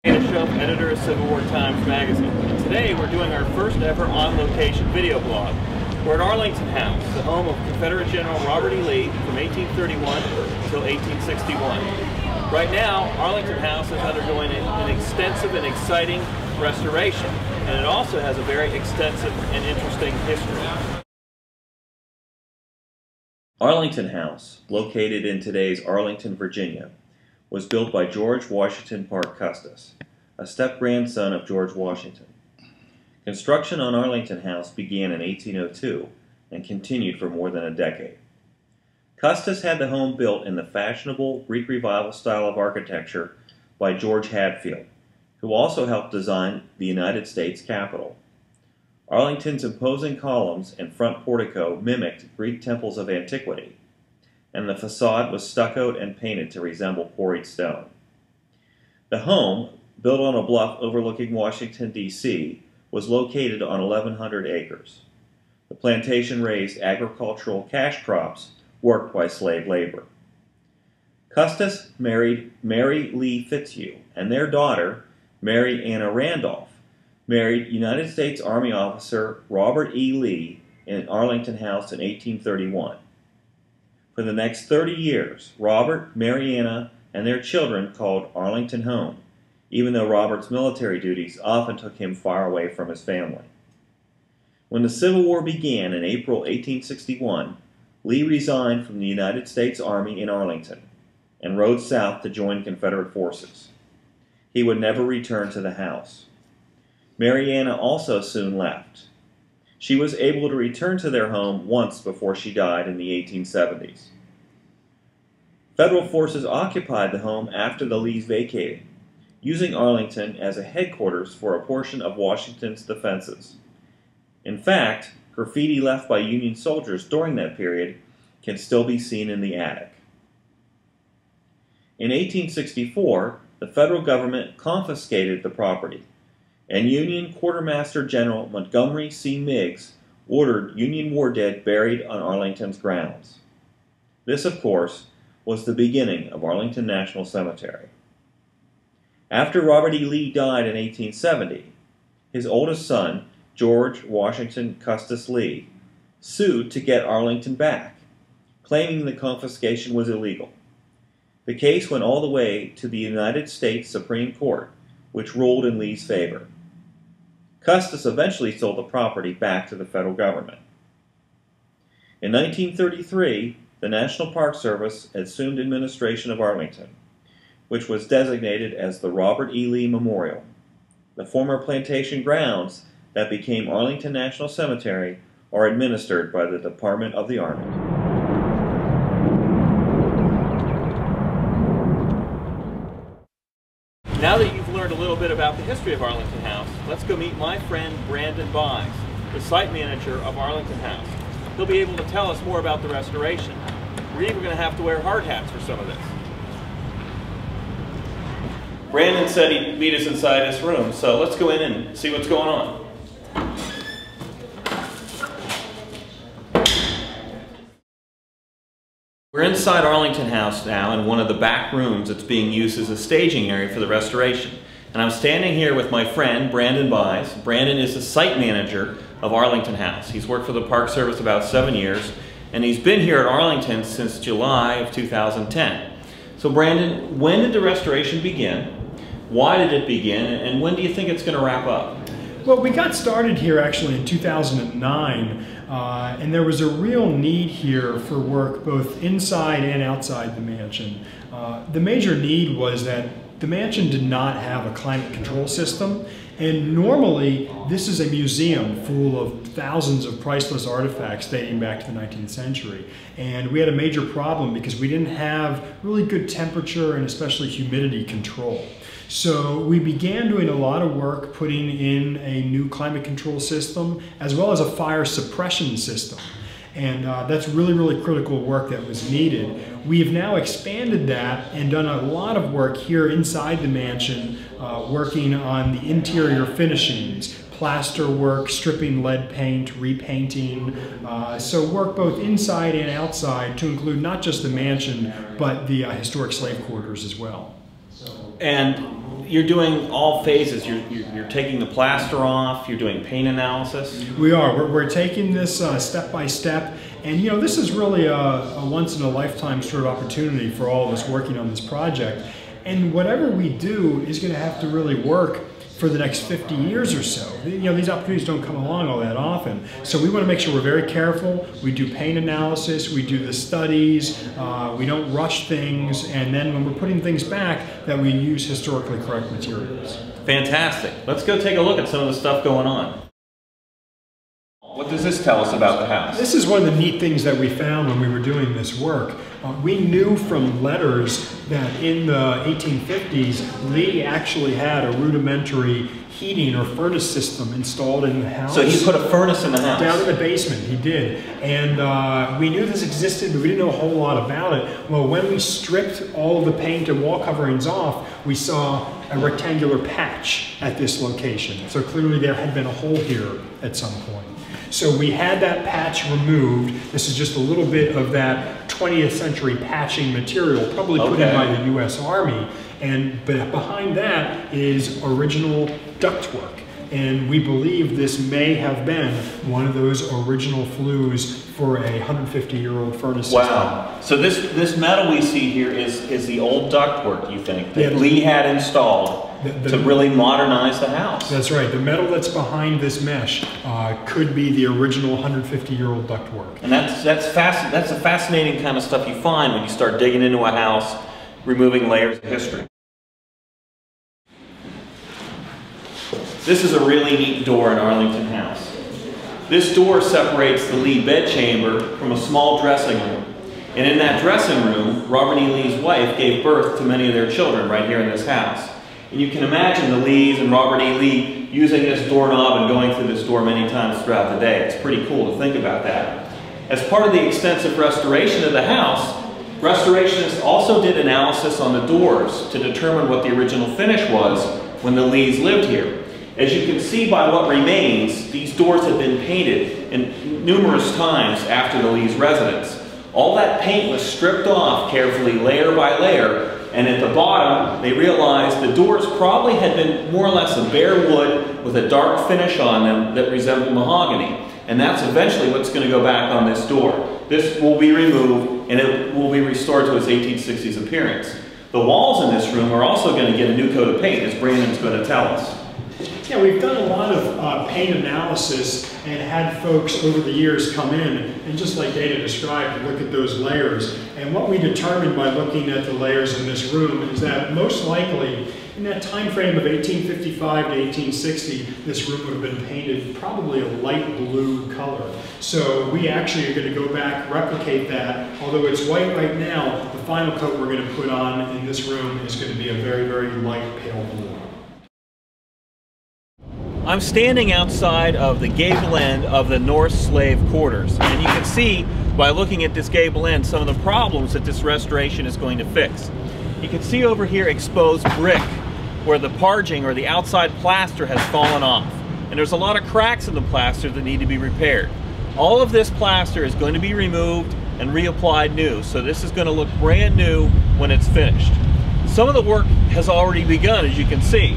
Dana Shelf, editor of Civil War Times Magazine. And today we're doing our first ever on-location video blog. We're at Arlington House, the home of Confederate General Robert E. Lee from 1831 until 1861. Right now, Arlington House is undergoing an extensive and exciting restoration, and it also has a very extensive and interesting history. Arlington House, located in today's Arlington, Virginia, was built by George Washington Parke Custis, a step-grandson of George Washington. Construction on Arlington House began in 1802 and continued for more than a decade. Custis had the home built in the fashionable Greek Revival style of architecture by George Hadfield, who also helped design the United States Capitol. Arlington's imposing columns and front portico mimicked Greek temples of antiquity, and the facade was stuccoed and painted to resemble quarried stone. The home, built on a bluff overlooking Washington, D.C., was located on 1,100 acres. The plantation raised agricultural cash crops worked by slave labor. Custis married Mary Lee Fitzhugh, and their daughter, Mary Anna Randolph, married United States Army officer Robert E. Lee in Arlington House in 1831. For the next 30 years, Robert, Mary Anna, and their children called Arlington home, even though Robert's military duties often took him far away from his family. When the Civil War began in April 1861, Lee resigned from the United States Army in Arlington and rode south to join Confederate forces. He would never return to the house. Mary Anna also soon left. She was able to return to their home once before she died in the 1870s. Federal forces occupied the home after the Lees vacated, using Arlington as a headquarters for a portion of Washington's defenses. In fact, graffiti left by Union soldiers during that period can still be seen in the attic. In 1864, the federal government confiscated the property, and Union Quartermaster General Montgomery C. Meigs ordered Union war dead buried on Arlington's grounds. This, of course, was the beginning of Arlington National Cemetery. After Robert E. Lee died in 1870, his oldest son, George Washington Custis Lee, sued to get Arlington back, claiming the confiscation was illegal. The case went all the way to the United States Supreme Court, which ruled in Lee's favor. Custis eventually sold the property back to the federal government. In 1933, the National Park Service assumed administration of Arlington, which was designated as the Robert E. Lee Memorial. The former plantation grounds that became Arlington National Cemetery are administered by the Department of the Army. Now that you've learned a little bit about the history of Arlington House, let's go meet my friend Brandon Byes, the site manager of Arlington House. He'll be able to tell us more about the restoration. We're even going to have to wear hard hats for some of this. Brandon said he'd meet us inside this room, so let's go in and see what's going on. We're inside Arlington House now in one of the back rooms that's being used as a staging area for the restoration. And I'm standing here with my friend Brandon Byes. Brandon is the site manager of Arlington House. He's worked for the Park Service about 7 years, and he's been here at Arlington since July of 2010. So Brandon, when did the restoration begin? Why did it begin? And when do you think it's going to wrap up? Well, we got started here actually in 2009, and there was a real need here for work both inside and outside the mansion. The major need was that the mansion did not have a climate control system, and normally this is a museum full of thousands of priceless artifacts dating back to the 19th century. And we had a major problem because we didn't have really good temperature and especially humidity control. So we began doing a lot of work putting in a new climate control system as well as a fire suppression system. And that's really, really critical work that was needed. We have now expanded that and done a lot of work here inside the mansion, working on the interior finishings, plaster work, stripping lead paint, repainting. So work both inside and outside to include not just the mansion, but the historic slave quarters as well. And you're doing all phases. You're taking the plaster off. You're doing paint analysis. We are. We're taking this step by step. And you know, this is really a once-in-a-lifetime sort of opportunity for all of us working on this project. And whatever we do is going to have to really work for the next 50 years or so. You know, these opportunities don't come along all that often. So we want to make sure we're very careful. We do paint analysis, we do the studies, we don't rush things, and then when we're putting things back, that we use historically correct materials. Fantastic. Let's go take a look at some of the stuff going on. What does this tell us about the house? This is one of the neat things that we found when we were doing this work. We knew from letters that in the 1850s, Lee actually had a rudimentary heating or furnace system installed in the house. So he put a furnace in the house? Down in the basement, he did. And we knew this existed, but we didn't know a whole lot about it. Well, when we stripped all of the paint and wall coverings off, we saw a rectangular patch at this location. So clearly there had been a hole here at some point. So we had that patch removed. This is just a little bit of that 20th century patching material, probably put in by the U.S. Army. But behind that is original ductwork. And we believe this may have been one of those original flues for a 150-year-old furnace system. Wow. So this metal we see here is the old ductwork, you think, that Lee had installed to really modernize the house. That's right. The metal that's behind this mesh could be the original 150-year-old ductwork. And that's a fascinating kind of stuff you find when you start digging into a house, removing layers of history. This is a really neat door in Arlington House. This door separates the Lee bedchamber from a small dressing room. And in that dressing room, Robert E. Lee's wife gave birth to many of their children right here in this house. And you can imagine the Lees and Robert E. Lee using this doorknob and going through this door many times throughout the day. It's pretty cool to think about that. As part of the extensive restoration of the house, restorationists also did analysis on the doors to determine what the original finish was when the Lees lived here. As you can see by what remains, these doors have been painted numerous times after the Lees' residence. All that paint was stripped off carefully, layer by layer, and at the bottom, they realized the doors probably had been more or less a bare wood with a dark finish on them that resembled mahogany. And that's eventually what's going to go back on this door. This will be removed, and it will be restored to its 1860s appearance. The walls in this room are also going to get a new coat of paint, as Brandon's going to tell us. Yeah, we've done a lot of paint analysis and had folks over the years come in and just like Dana described, look at those layers. And what we determined by looking at the layers in this room is that most likely in that time frame of 1855 to 1860, this room would have been painted probably a light blue color. So we actually are going to go back, replicate that. Although it's white right now, the final coat we're going to put on in this room is going to be a very, very light pale blue. I'm standing outside of the gable end of the North Slave Quarters, and you can see by looking at this gable end some of the problems that this restoration is going to fix. You can see over here exposed brick where the parging or the outside plaster has fallen off, and there's a lot of cracks in the plaster that need to be repaired. All of this plaster is going to be removed and reapplied new, so this is going to look brand new when it's finished. Some of the work has already begun, as you can see.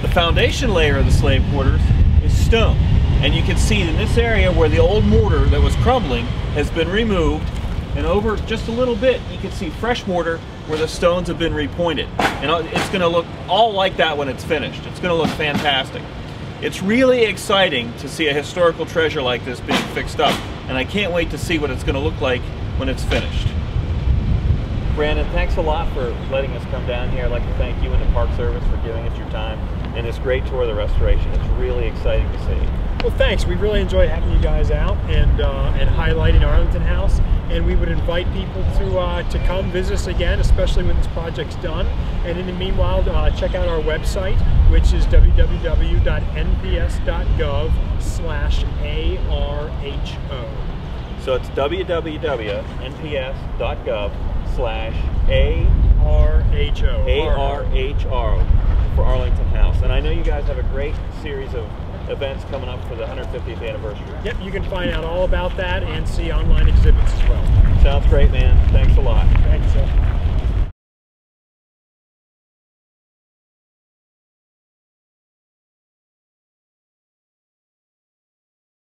The foundation layer of the slave quarters is stone, and you can see in this area where the old mortar that was crumbling has been removed, and over just a little bit you can see fresh mortar where the stones have been repointed, and it's going to look all like that when it's finished. It's going to look fantastic. It's really exciting to see a historical treasure like this being fixed up, and I can't wait to see what it's going to look like when it's finished. Brandon, thanks a lot for letting us come down here. I'd like to thank you and the Park Service for giving us your time and this great tour of the restoration. It's really exciting to see. Well, thanks. We really enjoyed having you guys out and highlighting Arlington House. And we would invite people to come visit us again, especially when this project's done. And in the meanwhile, check out our website, which is www.nps.gov/ARHO. So it's www.nps.gov/ARHO for Arlington House. And I know you guys have a great series of events coming up for the 150th anniversary. Yep, you can find out all about that and see online exhibits as well. Sounds great, man. Thanks a lot. Thanks, sir.